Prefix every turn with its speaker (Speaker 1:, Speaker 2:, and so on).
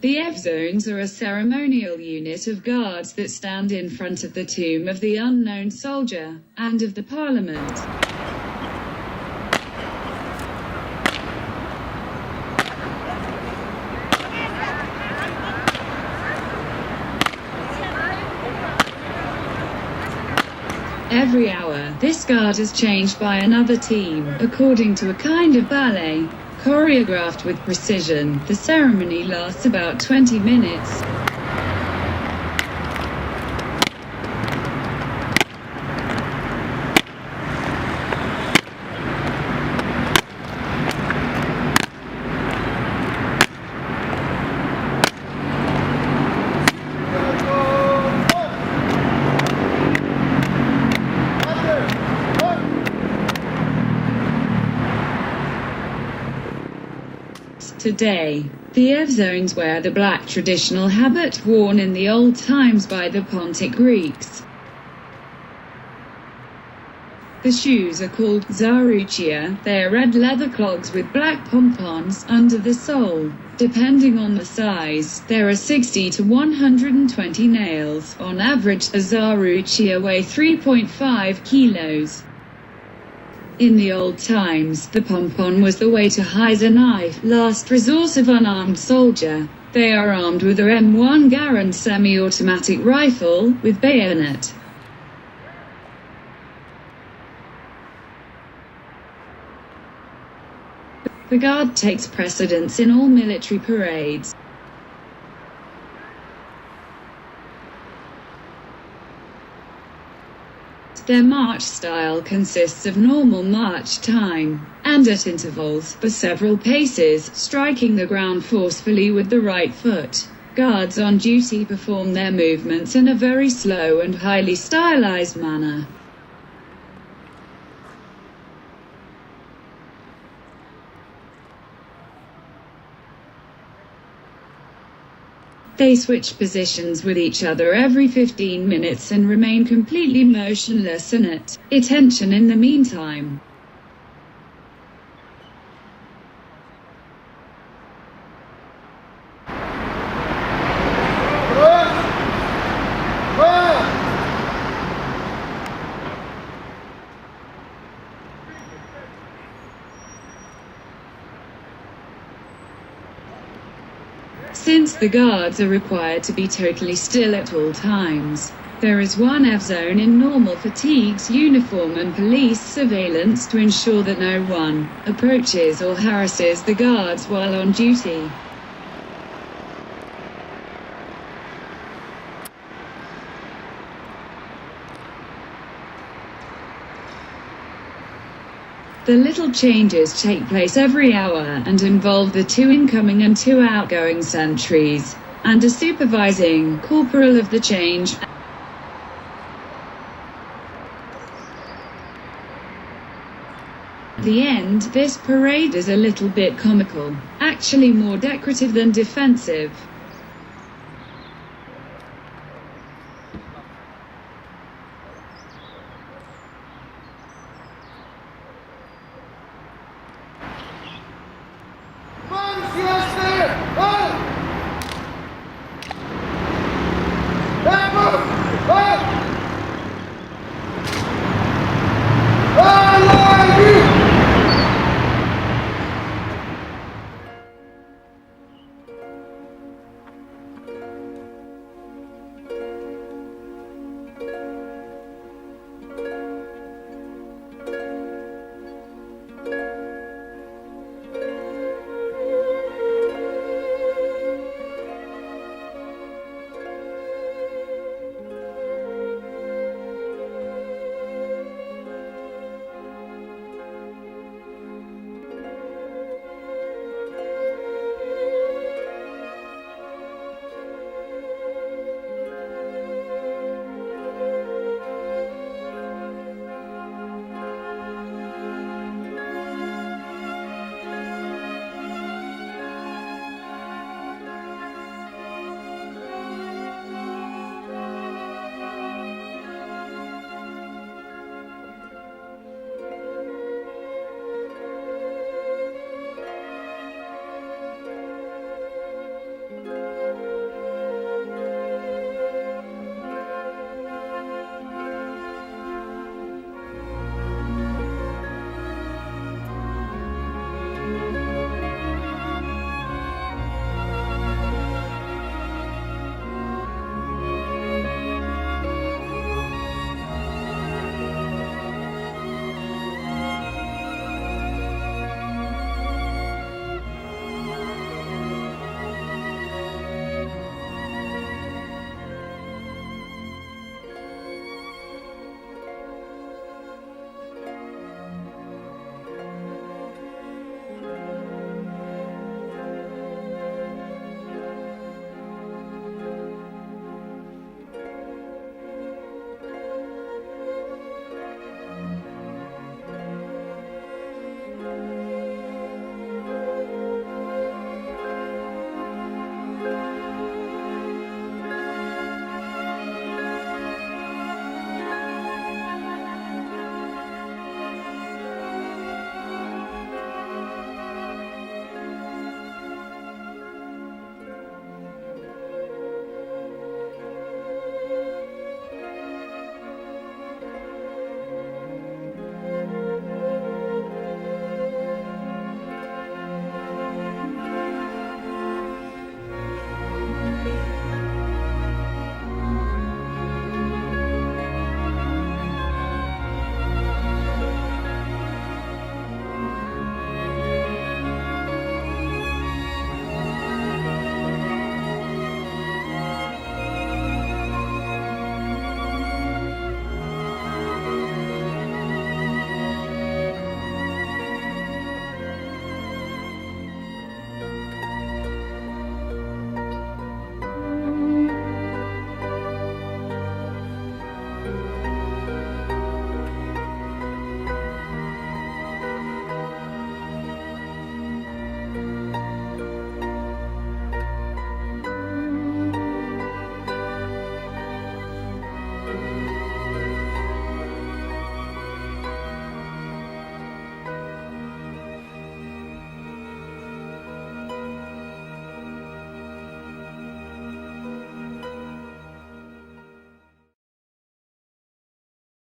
Speaker 1: The Evzones are a ceremonial unit of guards that stand in front of the tomb of the unknown soldier, and of the parliament. Every hour, this guard is changed by another team, according to a kind of ballet. Choreographed with precision, the ceremony lasts about 20 minutes. Today, the Evzones wear the black traditional habit worn in the old times by the Pontic Greeks. The shoes are called Tsarouchia. They are red leather clogs with black pompons under the sole. Depending on the size, there are 60 to 120 nails. On average, a Tsarouchia weigh 3.5 kilos. In the old times, the pompon was the way to hide a knife, last resource of unarmed soldier. They are armed with a M1 Garand semi-automatic rifle, with bayonet. The guard takes precedence in all military parades. Their march style consists of normal march time, and at intervals, for several paces, striking the ground forcefully with the right foot. Guards on duty perform their movements in a very slow and highly stylized manner. They switch positions with each other every 15 minutes and remain completely motionless and at attention in the meantime. Since the guards are required to be totally still at all times, there is one Evzone in normal fatigues uniform and police surveillance to ensure that no one approaches or harasses the guards while on duty. The little changes take place every hour and involve the 2 incoming and 2 outgoing sentries, and a supervising corporal of the change. At the end, this parade is a little bit comical, actually more decorative than defensive.